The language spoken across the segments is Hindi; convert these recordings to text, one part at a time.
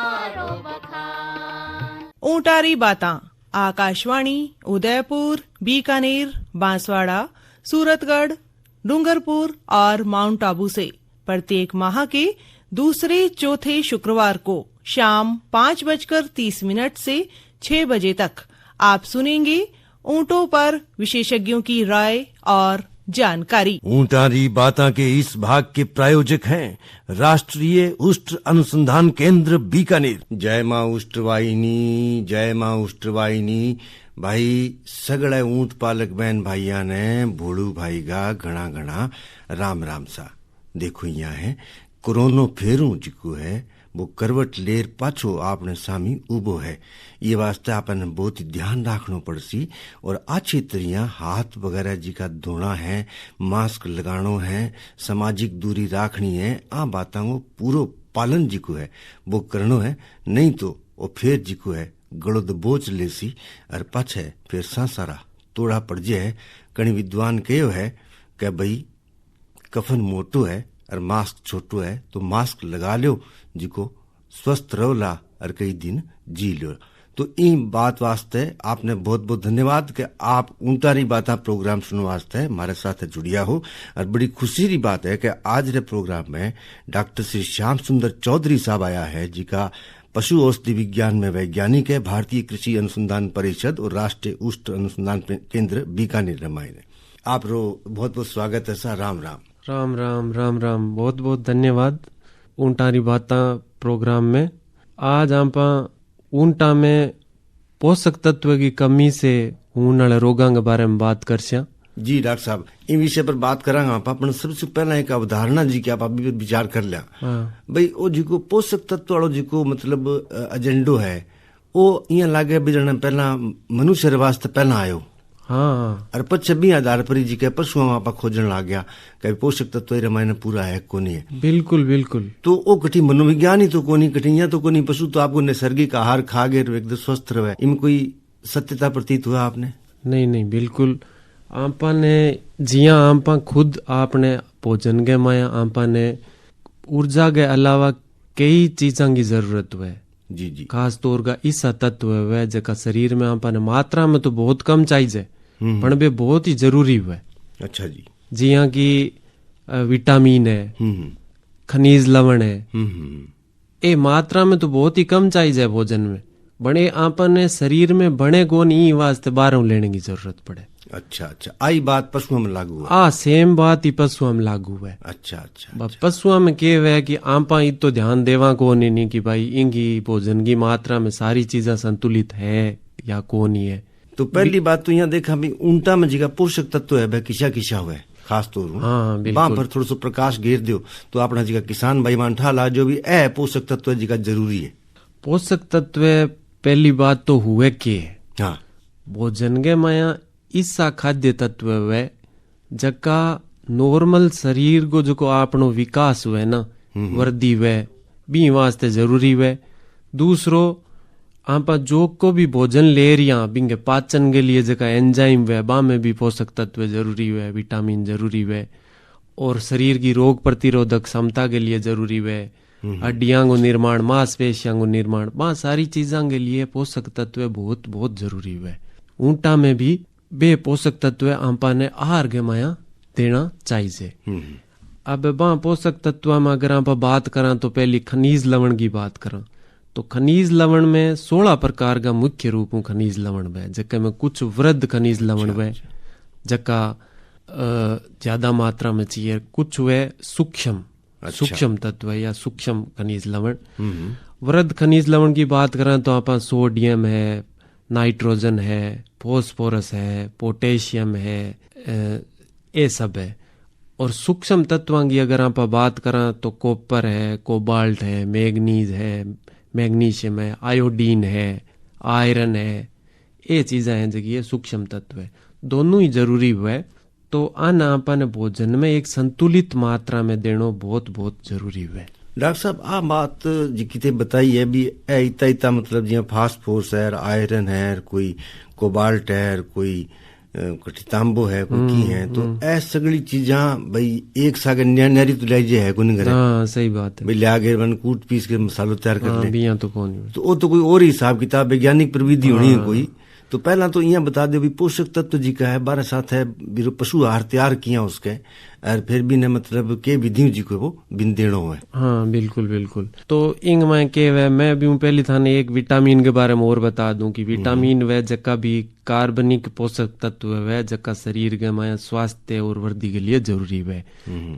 मारो बखान। ऊंटारी बातां आकाशवाणी उदयपुर, बीकानेर, बांसवाड़ा, सूरतगढ़, डूंगरपुर और माउंट आबू से प्रत्येक माह के दूसरे चौथे शुक्रवार को शाम 5:30 से 6 बजे तक आप सुनेंगे ऊंटों पर विशेषज्ञों की राय और जानकारी। ऊंटारी बातां के इस भाग के प्रायोजक हैं राष्ट्रीय उष्ट्र अनुसंधान केंद्र बीकानेर। जय मां उष्ट्रवाहिनी, जय मां उष्ट्रवाहिनी। भाई सगड़े ऊंट पालक बहन भाइया ने भोड़ू भाई का घना घना राम राम सा। देखो यहाँ है कोरोनो फेरू जिको है वो करवट लेर पाछो आपने सामी उबो है। ये वास्ते आपने बहुत ही ध्यान रखना पड़सी और अच्छी तरह हाथ वगैरह जी का धोना है, मास्क लगानो है, सामाजिक दूरी रखनी है। आ बातों को पूरो पालन जी को है वो करनो है, नहीं तो वो फिर जी को है गड़ो बोझ लेसी और पाछे फिर सारा तोड़ा पड़ जाए। कई विद्वान कहो है कि भाई कफन मोटो है और मास्क छोटो है तो मास्क लगा लो जिको स्वस्थ रहोला और कई दिन जी लो। तो इन बात वास्ते आपने बहुत बहुत धन्यवाद कि आप ऊंटारी बाता प्रोग्राम सुनने वास्ते हमारे साथ जुड़िया हो। और बड़ी खुशी की बात है कि आज रे प्रोग्राम में डॉक्टर श्री श्याम सुंदर चौधरी साहब आया है जिका पशु औषधि विज्ञान में वैज्ञानिक है, भारतीय कृषि अनुसंधान परिषद और राष्ट्रीय उष्ट्र अनुसंधान केंद्र बीकानेर रमायन। आप रो बहुत बहुत स्वागत है सर। राम राम। राम राम राम राम। बहुत बहुत धन्यवाद ऊंटारी बातां प्रोग्राम में। आज आप ऊंटा में पोषक तत्व की कमी से होने वाले रोगों के बारे में बात करसिया। जी डॉक्टर साहब इन विषय पर बात करांगा। आप अपन सबसे पहला एक अवधारणा जी की आप अभी विचार कर लिया भाई वो जी को पोषक तत्व वालों जी को मतलब एजेंडो है वो यहाँ लागे बिजड़ने पहला मनुष्य वास्ते पहला आयो। हाँ और पच्चीस भी आधार पर जी के पशुओं आप खोजन लग गया कि पोषक तत्व रामायण पूरा है कोनी है। बिल्कुल बिल्कुल। तो वो कठी मनोविज्ञान ही तो कोनी कठिया तो कोनी पशु तो आपको नैसर्गिक आहार खा गए एकदम स्वस्थ रहे। इनमें कोई सत्यता प्रतीत हुआ आपने? नहीं नहीं बिल्कुल। आपने जिया आप खुद आपने भोजन के माया आपने ऊर्जा के अलावा कई चीजों की जरूरत है। जी जी। खास तौर का ऐसा तत्व है जका शरीर में आपने मात्रा में तो बहुत कम चाहिए पर वे बहुत ही जरूरी है। अच्छा जी। जिया की विटामिन है, खनिज लवण है, ये मात्रा में तो बहुत ही कम चाहिए भोजन में। बने आपने शरीर में बने को नहीं वास्ते बाहरों लेने की जरूरत पड़े। अच्छा अच्छा। आई बात पशुओं में लागू है? सेम बात ही पशुओं में लागू है। अच्छा अच्छा। पशुओं में क्या है कि आपा तो ध्यान देवा को नहीं कि भाई इनकी भोजन की मात्रा में सारी चीजें संतुलित है या को नहीं है। तो पहली बात तो यहाँ देखा भी ऊंटा में जी पोषक तत्व है भाई किसा किसा हुआ खास तौर वहां पर थोड़ा सा प्रकाश घेर दो तो अपना जी किसान भाई मान ठा ला जो भी है पोषक तत्व जी जरूरी है। पोषक तत्व पहली बात तो हुए के हाँ भोजन के माया ऐसा खाद्य तत्व है जका नॉर्मल शरीर को जो आपनो विकास हुए ना वृद्धि हुए भी वास्ते जरूरी हुए। दूसरो आप जो को भी भोजन ले रिया बिंगे पाचन के लिए जका एंजाइम हुए बा में भी पोषक तत्व जरूरी हुए, विटामिन जरूरी हुए और शरीर की रोग प्रतिरोधक क्षमता के लिए जरूरी हुए, हड्डियां को निर्माण, मांसपेशियों को निर्माण, वहाँ सारी चीजों के लिए पोषक तत्व बहुत बहुत जरूरी हुए। ऊंटा में भी बे पोषक तत्व आपा ने आहार के माया देना चाहिए। अब वहाँ पोषक तत्व में अगर आप बात करा तो पहली खनिज लवण की बात करा तो खनिज लवण में 16 प्रकार का मुख्य रूप में खनिज लवण है जके में कुछ वृद्ध खनिज लवण है जका ज्यादा मात्रा में चाहिए, कुछ वे सूक्ष्म तत्व या सूक्ष्म खनिज लवण। वृद्ध खनिज लवण की बात करें तो आप सोडियम है, नाइट्रोजन है, फॉस्फोरस है, पोटेशियम है, ये सब है। और सूक्ष्म तत्वों की अगर आप बात करें तो कॉपर है, कोबाल्ट है, मैग्नीज है, मैग्नीशियम है, आयोडीन है, आयरन है, ये चीजें हैं जो ये सूक्ष्म तत्व है। दोनों ही जरूरी हुए तो आना आपने भोजन में एक संतुलित मात्रा में देनो बहुत बहुत जरूरी हुए। डॉक्टर साहब आ बात जी बताई है भी इतना मतलब जी फास्फोरस है, आयरन है, कोई कोबाल्ट है, कोई कटी तांबो है कोई की है, तो ऐ सगली चीजा भाई एक सागे न्यारी तो लाई जे है कोनी करे। हाँ सही बात है भाई लिया गए बन कूट पीस के मसालो तैयार कर ले, बिया तो कौन तो वो तो कोई और हिसाब किताब वैज्ञानिक प्रविधि होनी है कोई। तो पहला तो यहाँ बता दो भी पोषक तत्व जी का है 12 साथ है बिरो पशु आहार तैयार किया उसके, और फिर भी ने मतलब के विधियों जी को वो बिन देनो है। हाँ बिल्कुल बिल्कुल। तो इंग में के वे मैं भी पहले थाने एक विटामिन के बारे में और बता दूं कि विटामिन वे जका भी कार्बनिक पोषक तत्व है जका शरीर के में स्वास्थ्य और वृद्धि के लिए जरूरी है।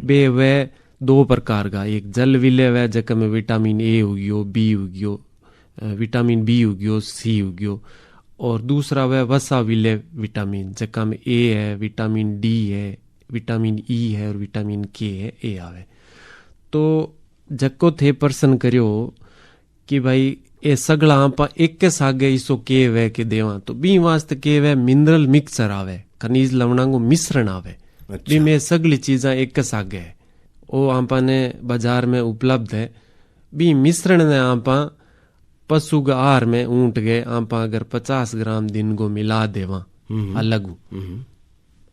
बे वे 2 प्रकार का, एक जल विलय है जका में विटामिन ए हो गयो, बी हो गयो, विटामिन बी हो गयो, सी हो गयो, और दूसरा वह वसा विलय विटामिन जका में ए है, विटामिन डी है, विटामिन ई है और विटामिन के है, ए आवे। तो जको थे प्रश्न करियो कि भाई ये सगला आपा एक के सागे इसो के वे के देवा, तो बी वास्ते के वे मिनरल मिक्सर आवे, खनिज लवणांगो मिश्रण आवे। अच्छा। बी में सगली चीजा एक के सागे है, वो आपा ने बाजार में उपलब्ध है। बी मिश्रण ने आपा पशु के आहार में ऊंट गए आपा अगर 50 ग्राम दिन को मिला देवा अलग,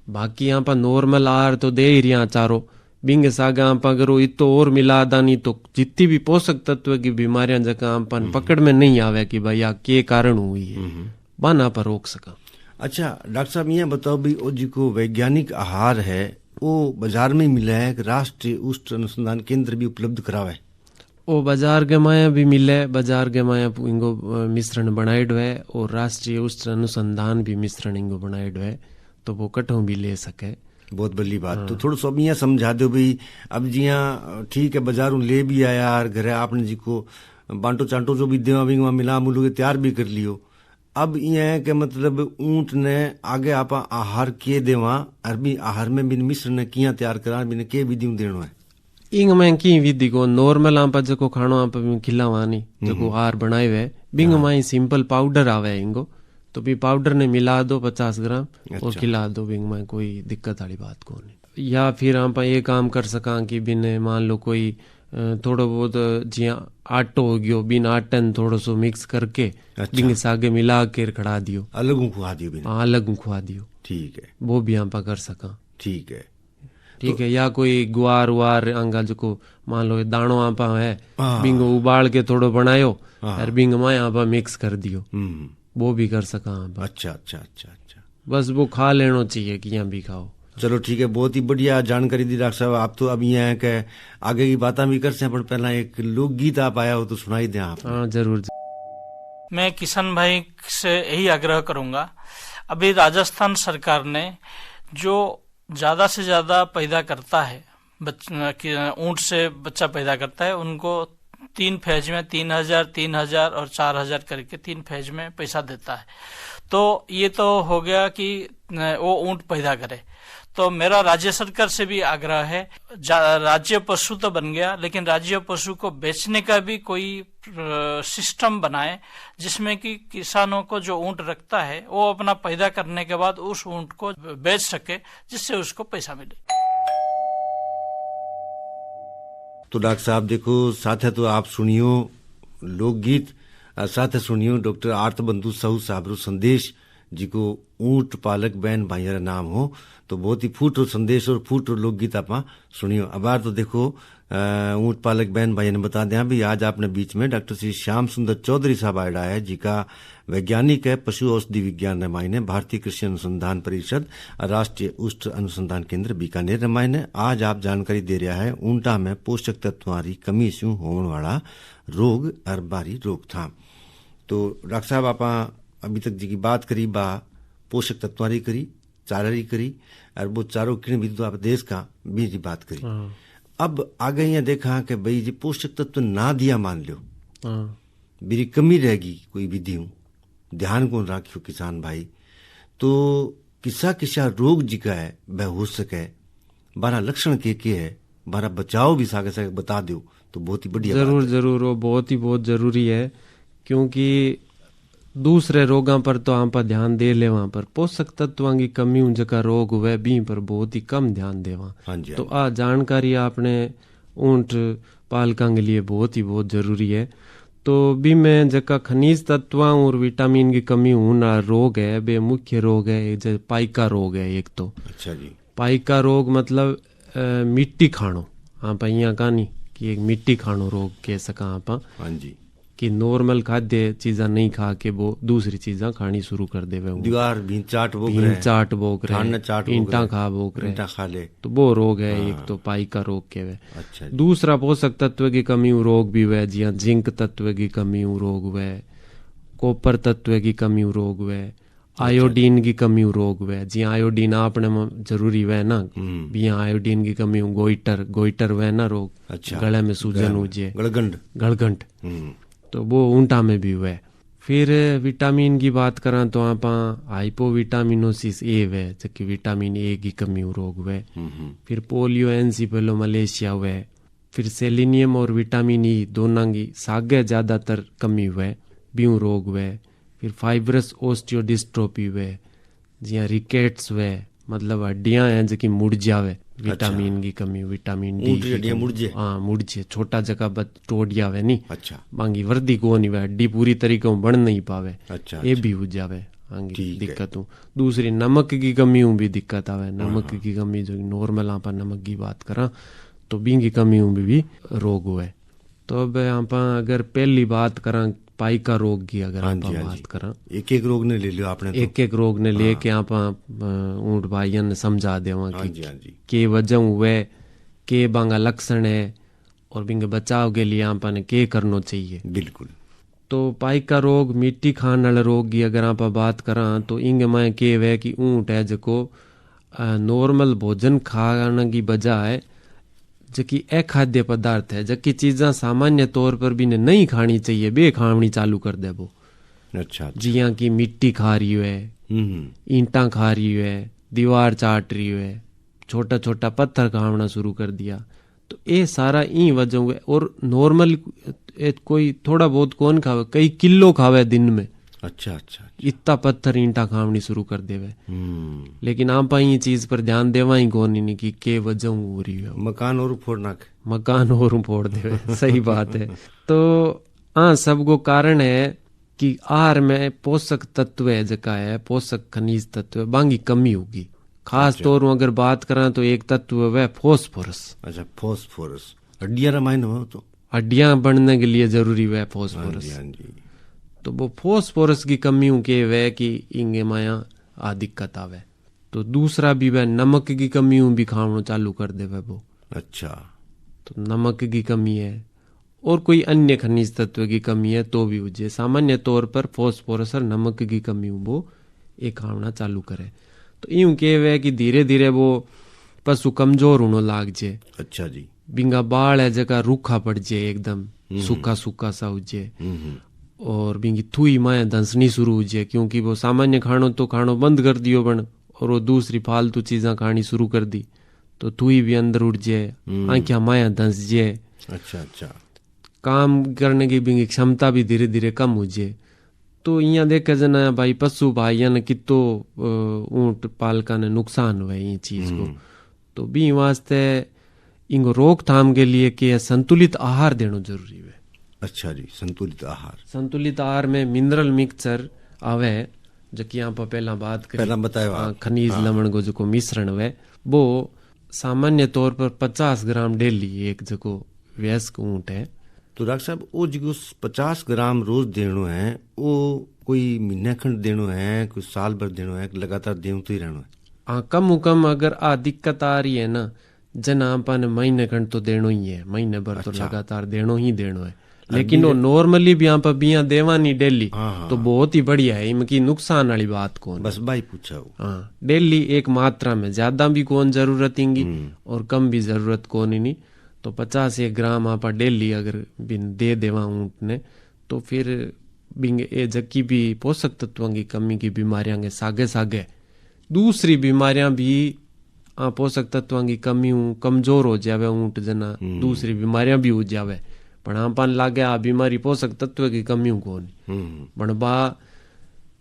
बाकी यहाँ पर नॉर्मल आहार तो दे ही रहा चारो, बिंग सागा आप अगर इतो और मिला दानी तो जितनी भी पोषक तत्व की बीमारियां जगह आप पकड़ में नहीं आवे कि भाई या के कारण हुई है, बना पर रोक सका। अच्छा डॉक्टर साहब ये बताओ भी ओ जी को वैज्ञानिक आहार है वो बाजार में मिला है कि राष्ट्रीय उष्ट अनुसंधान केंद्र भी उपलब्ध करावे? वो बाजार के माया भी मिले, बाजार के माया इनको मिश्रण बनाएड है और राष्ट्रीय उष्ट अनुसंधान भी मिश्रण इनको बनाएड है, तो वो कटों भी ले सके। बहुत बड़ी बात। तो थोड़ा सा यहाँ समझा दो भाई, अब जिया ठीक है बाजारों ले भी आया यार घरे आपने जी को बांटो चांटो जो भी देवा भी वहाँ मिला मुलू के तैयार भी कर लियो। अब ये है कि मतलब ऊंट ने आगे आप आहार के देवा और भी आहार में भी मिश्रण ने किया तैयार करा भी के विधि देनो है? इंग में की विधि को नॉर्मल आप जको खानो आप खिलावा नहीं जको आहार बनाए हुए बिंग में सिंपल पाउडर आवे इंगो, तो भी पाउडर ने मिला दो 50 ग्राम और खिला दो, बिंग में कोई दिक्कत वाली बात को नहीं। या फिर आप ये काम कर सका कि बिन मान लो कोई थोड़ो बहुत जिया आटो हो गयो, बिन आटे ने थोड़ो सो मिक्स करके बिंग सागे मिला के खड़ा दियो, अलग खुआ दियो बिन? हाँ अलग खुआ दियो, ठीक है, वो भी आप कर सका। ठीक है, ठीक है। या कोई गुआर वार अंगा जो मान लो दाणो आपा है बिंग उबाल के थोड़ो बनायो और बिंग में आपा मिक्स कर दियो, वो भी कर सका आप। अच्छा अच्छा अच्छा अच्छा, बस वो खा लेना चाहिए कि यहाँ भी खाओ। चलो ठीक है, बहुत ही बढ़िया जानकारी दी डॉक्टर साहब। आप तो अब ये है कि आगे की बातें भी कर सकते हैं, पर पहला एक लोकगीत आप आया हो तो सुनाई दें आप। हाँ जरूर। मैं किशन भाई से यही आग्रह करूंगा, अभी राजस्थान सरकार ने जो ज्यादा से ज्यादा पैदा करता है ऊंट से बच्चा पैदा करता है, उनको 3 फेज में 3000, 3000 और 4000 करके 3 फेज में पैसा देता है। तो ये तो हो गया कि वो ऊंट पैदा करे। तो मेरा राज्य सरकार से भी आग्रह है, राज्य पशु तो बन गया, लेकिन राज्य पशु को बेचने का भी कोई सिस्टम बनाए जिसमें कि किसानों को जो ऊंट रखता है वो अपना पैदा करने के बाद उस ऊंट को बेच सके, जिससे उसको पैसा मिले। तो डॉक्टर साहब देखो साथ है तो आप सुनियो लोकगीत, साथ सुनियो डॉक्टर आर्तबंधु साहू साहब संदेश जी को ऊंट पालक बहन भाइयों नाम हो, तो बहुत ही फूटो संदेश और फूटो लोकगीत आप सुनियो। अब बार तो देखो ऊंट पालक बहन भाइयों ने बता दें भी आज आपने बीच में डॉक्टर श्री श्याम सुंदर चौधरी साहब आया है, जी का वैज्ञानिक है, पशु औषधि विज्ञान रमायने, भारतीय कृषि अनुसंधान परिषद, राष्ट्रीय उष्ट अनुसंधान केंद्र बीकानेर रमायने। आज आप जानकारी दे रहा है ऊंटा में पोषक तत्वों की कमी से होने वाला रोग और बारी रोकथाम। तो डॉक्टर साहब आप अभी तक जी की बात करी बा पोषक तत्वों की करी, चारा करी, और वो चारों किन भी तो आप देश का भी जी बात करी। अब आगे यहाँ देखा कि भाई जी पोषक तत्व ना दिया मान लो मेरी कमी रहेगी कोई विधि हूँ, ध्यान को रखियो किसान भाई, तो किसा रोग जी का है वह हो सके, बारह लक्षण के है, बारह बचाव भी सागे सागे बता दो तो बहुत ही बढ़िया। जरूर जरूर, वो बहुत जरूरी है, क्योंकि दूसरे रोगों पर तो आप ध्यान दे ले, वहां पर पोषक तत्वों की कमी जगह रोग हुए भी पर बहुत ही कम ध्यान देवा। तो जानकारी आपने ऊंट पालकों के लिए बहुत जरूरी है। तो भी में जका खनिज तत्व और विटामिन की कमी होना रोग है, बे मुख्य रोग है। जैसे पाइका रोग है एक तो। अच्छा जी। पाइका रोग मतलब मिट्टी खाणो। आप यहाँ कहानी कि एक मिट्टी खाणो रोग कह सका आप। हाँ जी। कि नॉर्मल खाद्य चीजा नहीं खा के वो दूसरी चीजा खानी शुरू कर देवे। दीवार भी चाट बोक भीन रहे, चाट बोक खाना रहे, चाट बोक ईंटा रहे, खा बोक रहे, ईंटा खा ले। तो वो रोग है एक तो पाइका रोग कहवे। अच्छा जी। दूसरा पोषक तत्व की कमी रोग भी हुए, जिया जिंक तत्व की कमी रोग हुए, कॉपर तत्व की कमी रोग हुए, आयोडीन की कमी रोग हुए। जिया आयोडीन आपने जरूरी हुए ना, बिया आयोडीन की कमी गोइटर हुए ना रोग। अच्छा। गले में सूजन हुए, गड़गंड। गड़गंड, तो वो ऊंटा में भी हुए। फिर विटामिन की बात करा तो आप हाइपोविटामिनोसिस ए हुए, जबकि विटामिन ए की कमी रोग हुए। फिर पोलियो एनसीफेलोमलेशिया हुए। फिर सेलिनियम और विटामिन ई दोनों की सागे ज्यादातर कमी हुए, ब्यू रोग हुए। फिर फाइब्रस ओस्टियोडिस्ट्रोफी हुए, जिया रिकेट्स हुए, मतलब हड्डियां हैं जो कि मुड़ जावे। विटामिन की कमी, विटामिन डी की हड्डियां मुड़ जाए। हाँ मुड़ जाए, छोटा जगह टूट जावे नहीं। अच्छा। मांगी वर्दी को नहीं हुआ, हड्डी पूरी तरीके बन नहीं पावे। अच्छा। ये भी हो जावे आंगी ठीक है। दिक्कत हूँ। दूसरी नमक की कमी हूँ भी दिक्कत आवे। नमक की कमी जो नॉर्मल आप नमक की बात करा तो बी की कमी हूँ भी रोग हुए। तो अब आप अगर पहली बात करा पाइका रोग की, अगर हाँ आप जी, हाँ बात जी। करा एक एक रोग ने ले लियो आपने तो। एक एक रोग ने लेके आप ऊंट भाइयों ने समझा देवा हाँ जी, हाँ जी। के वजह हुए, के बांगा लक्षण है और बिंगे बचाव के लिए आप ने के करना चाहिए। बिल्कुल। तो पाइका रोग मिट्टी खाने वाले रोग की अगर आप बात करा तो इंग में के वे कि ऊंट है जको नॉर्मल भोजन खाने की बजाय जबकि अखाद्य पदार्थ है, जबकि चीज़ा सामान्य तौर पर भी नहीं खानी चाहिए, बे खानी चालू कर दे वो। अच्छा। जिया की मिट्टी खा रही है, ईंटा खा रही है, दीवार चाट रही है, छोटा छोटा पत्थर खाना शुरू कर दिया, तो ये सारा ई वजह हुए। और नॉर्मल कोई थोड़ा बहुत कौन खावे, कई किलो खावे दिन में। अच्छा अच्छा। इतना पत्थर ईंटा खावनी शुरू कर देवे। लेकिन आप ये चीज पर ध्यान देवा ही कौन नहीं कि के वजह हो रही है। मकान और फोड़ नाक, मकान और फोड़ देवे। सही बात है। तो हाँ, सबको कारण है कि आहार में पोषक तत्व है जका है, पोषक खनिज तत्व बांगी कमी होगी। खास तौर में अगर बात करा तो एक तत्व है फॉस्फोरस। अच्छा, फॉस्फोरस हड्डियां रामायण हो तो हड्डियां बनने के लिए जरूरी है फॉस्फोरस। हाँ जी। तो वो फॉस्फोरस की कमी के वह कि इंगे माया आ दिक्कत आवे। तो दूसरा भी वह नमक की कमी भी खाना चालू कर दे वो। अच्छा। तो नमक की कमी है और कोई अन्य खनिज तत्व की कमी है तो भी उजे। सामान्य तौर पर फॉस्फोरस और नमक की कमी वो एक खाना चालू करे तो यूं के वह कि धीरे धीरे वो पशु कमजोर होने लाग जे। अच्छा जी। बिंगा बाल है जगह रूखा पड़ जे, एकदम सूखा सूखा सा उजे। और बिंगी थुई माया धंसनी शुरू हो जाए, क्योंकि वो सामान्य खानो तो खानो बंद कर दियो बन और वो दूसरी फालतू चीजा खानी शुरू कर दी तो थुई भी अंदर उठ जाए, आंखिया माया धंस जाए। अच्छा अच्छा। काम करने की बिंगी क्षमता भी धीरे धीरे कम हो जाए। तो यहाँ देखा जना भाई पशु भाई ने कितो ऊंट पालका ने नुकसान हुआ ये चीज को। तो भी वास्ते इनको रोकथाम के लिए कि संतुलित आहार देना जरूरी है। अच्छा जी, संतुलित आहार। संतुलित आहार में मिनरल मिक्सचर आवे जो कि यहाँ पर पहला बात करी, पहला बताया खनिज लवण को जो मिश्रण हुए वो सामान्य तौर पर 50 ग्राम डेली एक जो वयस्क ऊंट है। तो डॉक्टर साहब वो जो 50 ग्राम रोज देनो है वो कोई महीना खंड देनो है, कोई साल भर देनो है, लगातार देनो तो ही रहना है? हाँ, कम कम अगर आ दिक्कत आ रही है ना जना अपन महीने खंड तो देनो ही है, महीने भर तो लगातार देनो ही देनो है। लेकिन वो नॉर्मली भी यहाँ पर बिया देवा नहीं डेली तो बहुत ही बढ़िया है, इनकी नुकसान वाली बात कौन। बस भाई पूछा हो। हाँ, डेली एक मात्रा में, ज्यादा भी कौन जरूरत इंगी और कम भी जरूरत कौन ही नहीं। तो 50 ग्राम आप डेली अगर बिन दे देवा ऊंट ने तो फिर बिंग ए जबकि भी पोषक तत्वों की कमी की बीमारियां के सागे सागे दूसरी बीमारियां भी पोषक तत्वों की कमी कमजोर हो जावे ऊंट जना, दूसरी बीमारियां भी हो जावे। पण आपन लागे आ बीमारी पोषक तत्व की कमी कौन पण बा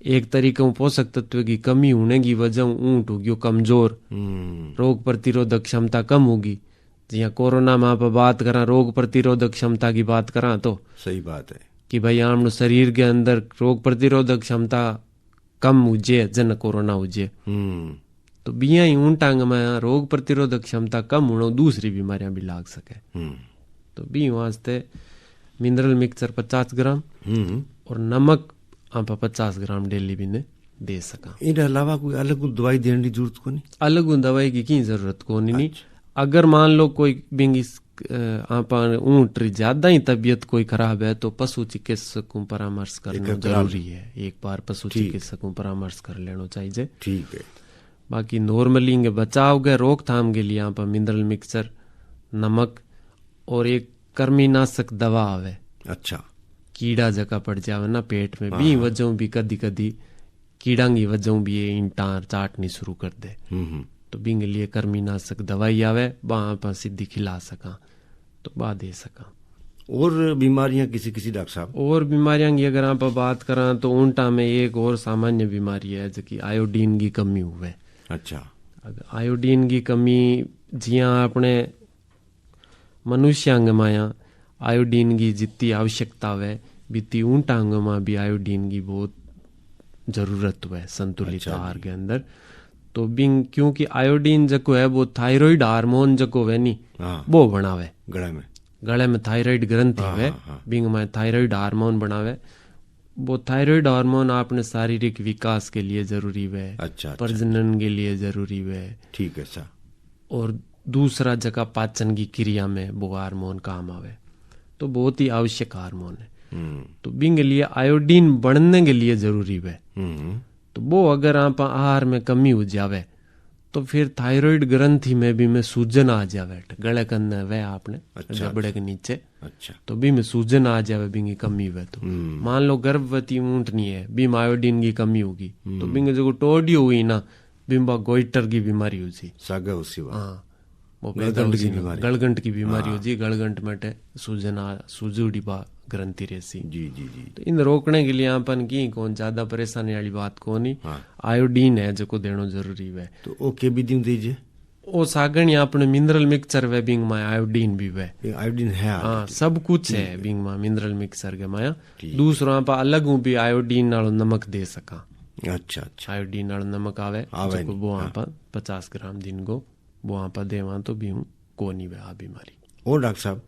एक तरीके पोषक तत्व की कमी होने की वजह ऊंट होगी कमजोर, रोग प्रतिरोधक क्षमता कम होगी। जिया कोरोना में आप बात करा रोग प्रतिरोधक क्षमता की बात करा तो सही बात है, कि भाई आपनो शरीर के अंदर रोग प्रतिरोधक क्षमता कम हुजे जन कोरोना हुजे, तो बिया ही ऊन टांग में रोग प्रतिरोधक क्षमता कम होना दूसरी बीमारियां भी लाग सके। तो बी वास्ते मिनरल मिक्सचर 50 ग्राम और नमक आप 50 ग्राम डेली भी ने दे सका। इन अलावा कोई अलग दवाई देने की जरूरत को नहीं? अलग दवाई की जरूरत को नहीं। अगर मान लो कोई बिंगी आप ऊंट ज्यादा ही तबीयत कोई खराब है तो पशु चिकित्सक को परामर्श करना जरूरी है। एक बार पशु चिकित्सक को परामर्श कर लेना चाहिए। ठीक है। बाकी नॉर्मली बचाव के रोकथाम के लिए यहाँ पर मिनरल मिक्सचर, नमक और एक कृमिनाशक दवा आवे। अच्छा। कीड़ा जगह पड़ जावे ना पेट में भी वजह भी कदी कदी कीड़ा की वजह भी ये इंटार चाटनी शुरू कर दे, तो बिंग लिए कृमिनाशक दवाई आवे वहां पर सीधी खिला सका तो बा दे सका। और बीमारियां किसी किसी डॉक्टर साहब? और बीमारियां की अगर आप बात करा तो ऊंटा में एक और सामान्य बीमारी है जो कि आयोडीन की कमी हुए। अच्छा। अगर आयोडीन की कमी जिया अपने मनुष्यांग माया आयोडीन की जितनी आवश्यकता है बीती ऊंटांग में भी आयोडीन की बहुत जरूरत है संतुलित आहार के अंदर। तो बिंग क्योंकि आयोडीन जो है वो थायराइड हार्मोन जो है नी वो बनावे गले में थायराइड ग्रंथि है बिंग में थायराइड हार्मोन बनावे। वो थायराइड हार्मोन आपने शारीरिक विकास के लिए जरूरी है। अच्छा। प्रजनन के लिए जरूरी है। ठीक है सर। और दूसरा जगह पाचन की क्रिया में वो हार्मोन काम आवे तो बहुत ही आवश्यक हार्मोन है। तो बिंग लिए आयोडीन बढ़ने के लिए जरूरी है। तो वो अगर आप आहार में कमी हो जावे तो फिर थायराइड ग्रंथि में भी में सूजन आ जावे गले कन्ने वे आपने जबड़े के नीचे। अच्छा। तो भी में सूजन आ जावे बिंगी कमी हुए तो मान लो गर्भवती ऊंटनी है बीम आयोडीन की कमी होगी तो बिंग जो टोडी हुई ना बिम्बा गोइटर की बीमारी हो जी सागा उसी हाँ वो गलगंट की बीमारी हो जी गलगंट में सूजुड़ी बा ग्रंथि रेसी। जी जी जी। तो इन रोकने के लिए अपन की कौन ज्यादा परेशानी वाली बात को नहीं। आयोडीन है जो देना जरूरी है। तो ओके भी दिन दीजिए ओ सागण अपने मिनरल मिक्सचर वे बिंग में आयोडीन भी वे आयोडीन है। हाँ सब कुछ है बिंग में मिनरल मिक्सचर के माया। दूसरा आप अलग भी आयोडीन नालो नमक दे सका। अच्छा अच्छा। आयोडीन नालो नमक आवे वो आप 50 ग्राम दिन को वो आप देवा तो भी को नहीं वे आ बीमारी। और डॉक्टर साहब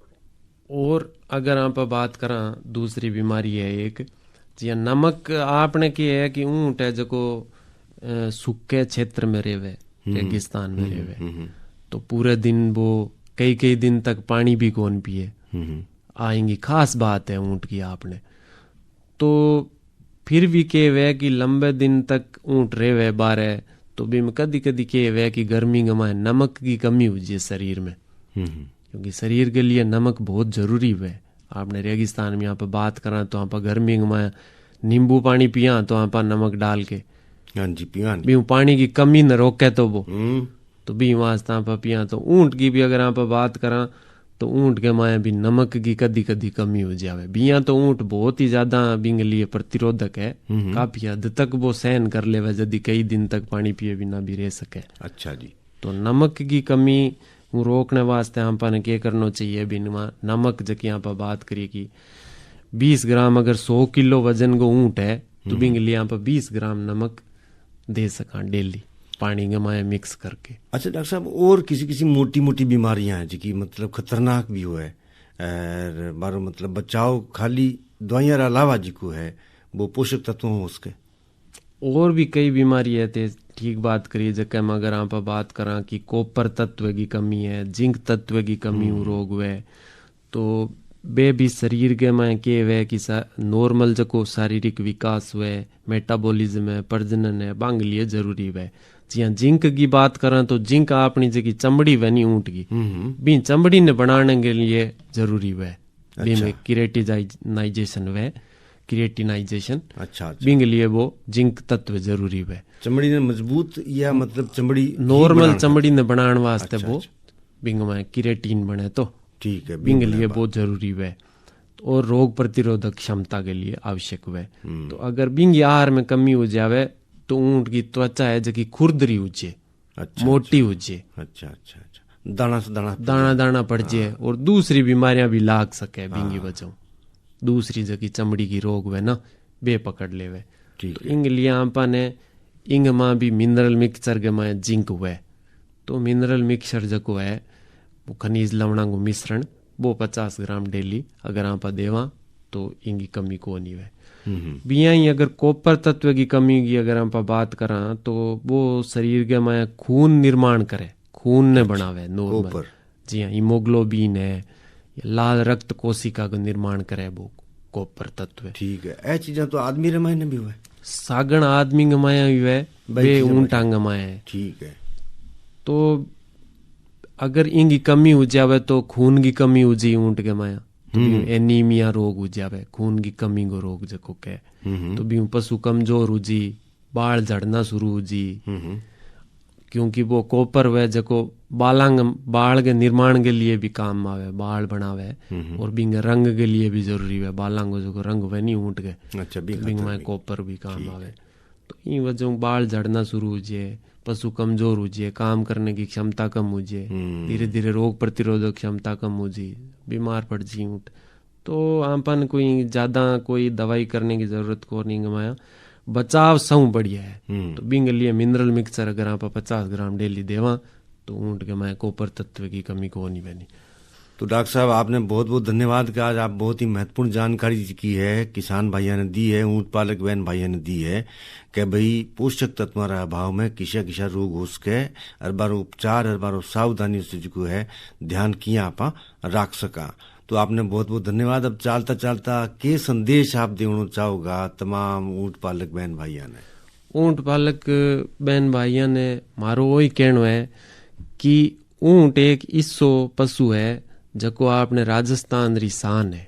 और अगर आप बात करा दूसरी बीमारी है एक जी नमक आपने की है कि ऊंट है जो सूखे क्षेत्र में रेवे रेगिस्तान में रेवे तो पूरे दिन वो कई कई दिन तक पानी भी कौन पिए आएंगी खास बात है ऊंट की आपने। तो फिर भी के वे कि लंबे दिन तक ऊंट रेवे बारे तो भी कदी कदी के वे कि गर्मी में नमक की कमी हो जाए शरीर में क्योंकि शरीर के लिए नमक बहुत जरूरी है। आपने रेगिस्तान में यहाँ पर बात करा तो आप गर्मी में नींबू पानी पिया तो आप नमक डाल के भी पानी की कमी न रोके तो वो तो भी वास्ता आप पिया। तो ऊंट की भी अगर आप बात करा तो ऊंट के माया भी नमक की कदी कदी कमी हो जावे। बिया तो ऊंट बहुत ही ज्यादा बिंग लिए प्रतिरोधक है काफी हद तक वो सहन कर ले यदि कई दिन तक पानी पिए बिना भी रह सके। अच्छा जी। तो नमक की कमी रोकने वास्ते आपने क्या करना चाहिए बिनमा नमक जबकि आप बात करिए कि 20 ग्राम अगर 100 किलो वजन को ऊंट है तो बिंग लिए आप 20 ग्राम नमक दे सका डेली पानी के माया मिक्स करके। अच्छा डॉक्टर साहब और किसी किसी मोटी मोटी बीमारियां हैं जी मतलब खतरनाक भी हुआ है बारो मतलब बचाव खाली दवाइयां अलावा जी को है वो पोषक तत्व हो उसके और भी कई बीमारी है थे। ठीक बात करिए जब अगर आप बात करा कि कॉपर तत्व की कमी है जिंक तत्व की कमी रोग है तो बे भी शरीर के में के वे कि नॉर्मल जो शारीरिक विकास हुए मेटाबॉलिज्म है प्रजनन है बांग लिए जरूरी है। जी जिंक की बात करा तो जिंक अपनी जगह चमड़ी वे नहीं ऊंट की भी चमड़ी ने बनाने के लिए जरूरी है। अच्छा। किरेटिनाइजेशन वे क्रिएटिनाइजेशन। अच्छा। बिंग लिए वो जिंक तत्व जरूरी है। चमड़ी ने मजबूत या मतलब चमड़ी नॉर्मल चमड़ी ने बनाने वास्ते वो बिंग में किरेटिन बने तो ठीक है बिंग लिए बहुत जरूरी है और रोग प्रतिरोधक क्षमता के लिए आवश्यक है। तो अगर बिंग आहार में कमी हो जावे तो ऊंट की त्वचा है जो कि खुरदरी हो जाए। अच्छा। मोटी हो जाए। अच्छा अच्छा अच्छा दाना दाना दाना दाना पड़ जाए और दूसरी बीमारियां भी लाग सके बिंगी बचाओ दूसरी जगह चमड़ी की रोग हुए ना बे पकड़ लेवे। ठीक तो इंग लिए आपा ने इंग मां भी मिनरल मिक्सचर के मां जिंक हुए। तो मिनरल मिक्सचर जो है वो खनिज लवणा को मिश्रण वो 50 ग्राम डेली अगर आप देवा तो इंगी कमी को नहीं है। बिया ही अगर कॉपर तत्व की कमी की अगर आप बात करा तो वो शरीर के में खून निर्माण करे, खून ने बनावे नॉर्मल। जी हाँ, हीमोग्लोबिन है, लाल रक्त कोशिका का निर्माण करे वो कॉपर तत्व। ठीक है, ऐ चीजा तो आदमी रे मायने भी हुए, सागण आदमी के माया हुए, वे ऊंटा के माया है। ठीक है। तो अगर इनकी कमी हो जावे तो खून की कमी हो जी ऊंट के माया तो एनीमिया रोग हो जावे, खून की कमी को रोग जको के। तो भी पशु कमजोर हो जी, बाल झड़ना शुरू हो जी, क्योंकि वो कॉपर वे जको बाल के निर्माण के लिए भी काम आवे, बाल बनावे और बिंग रंग के लिए भी जरूरी है। बालांग जो रंग हुए नहीं ऊंट के, अच्छा, बिंग में कॉपर भी काम आवे। तो इन वजह बाल झड़ना शुरू हो जाए, पशु कमजोर हो जाए, काम करने की क्षमता कम हो जाए, धीरे धीरे रोग प्रतिरोधक क्षमता कम हो जाए, बीमार पड़ जी ऊँट। तो आपन कोई ज्यादा कोई दवाई करने की जरूरत को नहीं गमाया, बचाव सौ बढ़िया है। तो बिंग लिए मिनरल मिक्सचर अगर आप 50 ग्राम डेली देवा तो ऊँट के माए कॉपर तत्व की कमी को नहीं बनी। तो डॉक्टर साहब आपने बहुत बहुत धन्यवाद कि आज आप बहुत ही महत्वपूर्ण जानकारी की है, किसान भाइयों ने दी है, ऊँट पालक बहन भाइयों ने दी है कि भाई पोषक तत्वों के अभाव में किसा किसा रोग हो सके, हर बार उपचार हर बार सावधानी से जो है ध्यान किया आप रख सका। तो आपने बहुत बहुत धन्यवाद। अब चलता चलता के संदेश आप देना चाहोगा तमाम ऊँट पालक बहन भाइयों ने? ऊँट पालक बहन भाइयों ने मारो वही कहना है कि ऊँट एक इस्सो पशु है जको आपने राजस्थान री शान है,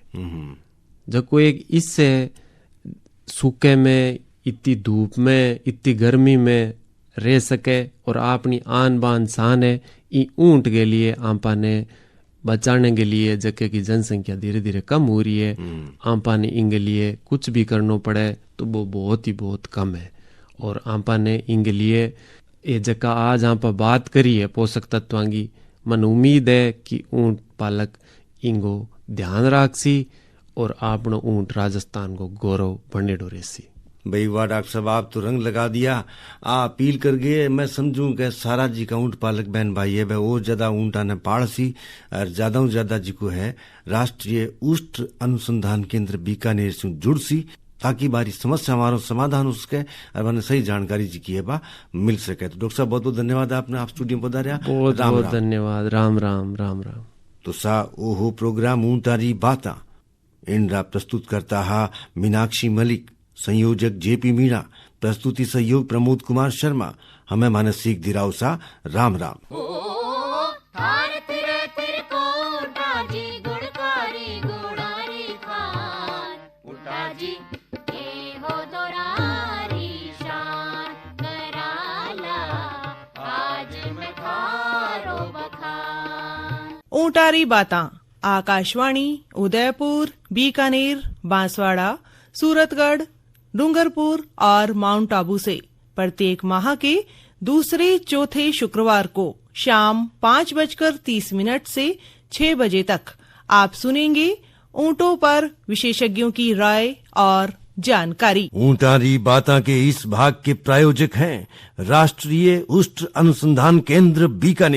जको एक इससे सूखे में इतनी धूप में इतनी गर्मी में रह सके और अपनी आन बान शान है। ई ऊँट के लिए आपा ने बचाने के लिए जके की जनसंख्या धीरे धीरे कम हो रही है, आपा ने इनके लिए कुछ भी करना पड़े तो वो बहुत ही बहुत कम है। और आपा ने इनके लिए ये जका आज आपा बात करी है पोषक तत्वों की, मन उम्मीद है कि ऊँट पालक इनको ध्यान राखसी और आपनो ऊँट राजस्थान को गौरव बनेडो रहसी। भाई वाह डॉक्टर साहब, आप तो रंग लगा दिया। अपील कर गए, मैं समझूं कि सारा जी का ऊँट पालक बहन भाई है वह और ज्यादा ऊँटा ने पाड़सी और ज्यादा ज्यादा जी को है राष्ट्रीय ऊष्ट अनुसंधान केंद्र बीकानेर से जुड़सी, ताकि बारी समस्या हमारा समाधान हो सके और मैंने सही जानकारी जी की है बा मिल सके। तो डॉक्टर साहब बहुत बहुत धन्यवाद, आपने आप स्टूडियो में पधारा। बहुत बहुत धन्यवाद। राम राम राम राम। तो सा ओहो प्रोग्राम ऊँटारी बाता इंड्रा प्रस्तुत करता है मीनाक्षी मलिक, संयोजक जेपी मीणा, प्रस्तुति सहयोग प्रमोद कुमार शर्मा। हमें मानसिक दिराव सा राम राम। ऊँटारी बातां आकाशवाणी उदयपुर, बीकानेर, बांसवाड़ा, सूरतगढ़, डूंगरपुर और माउंट आबू से प्रत्येक माह के दूसरे चौथे शुक्रवार को शाम 5:30 से 6 बजे तक आप सुनेंगे ऊँटों पर विशेषज्ञों की राय और जानकारी। ऊँटारी बातां के इस भाग के प्रायोजक हैं राष्ट्रीय ऊष्ट अनुसंधान केंद्र बीकानेर।